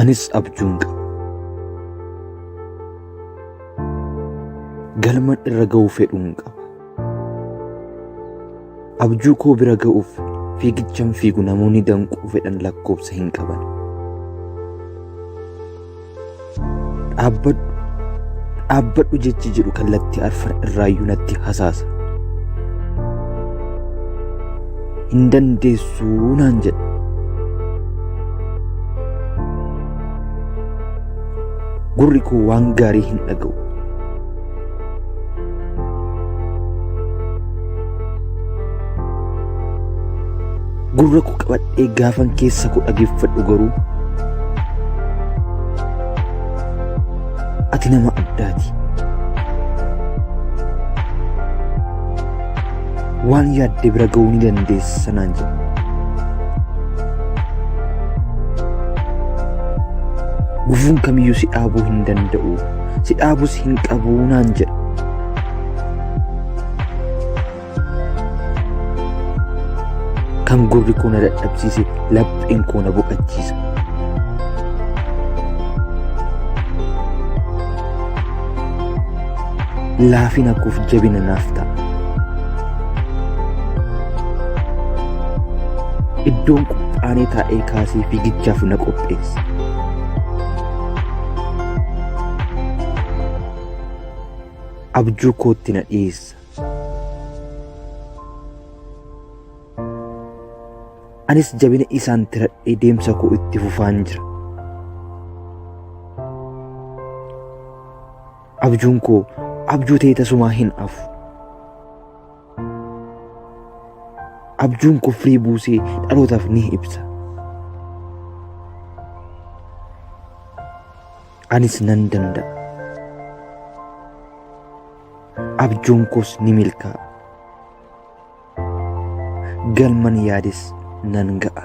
Anis abjuun qaba. Galman irra gahuu fedhuun qaba. Abjuu koo bira gahuuf fiigichan fiigu namoonni danquu fedhan lakkoobsa hin qaban. Dhaabbadhu jechi jedhu kallattii arfan irraayyuu natti hasaasa. Hin dandeessuu naan jedha. Gurri koo waan gaarii hin dhaga'u. Gurra koo qabadhee gaafan keessa koo dhageeffadhu garuu ati nama addaati. Waan yaadde bira ga'uu ni dandeessa naan jedha. Gufuun kamiyyuu si dhaabuu hin danda'u, si dhaabus hin qabu naan jedha. Kan gurri koo na dadhabsiise lapheen koo na boqachiisa. Laafina koof jabina naaf ta'a. Iddoon qophaa'ee taa'ee kaasee fiigichaaf na qopheessa. Abjuu kootti na dhiyeessa. Anis jabina isaan tiradhee deemsa koo itti fufaan jira. Abjuun koo abjuu ta'e tasumaa hin hafu. Abjuun koo firii buusee dhalootaaf ni ibsa. Anis nan danda'a. Abjuun koos ni milkaa'a. Galman yaades nan ga'a.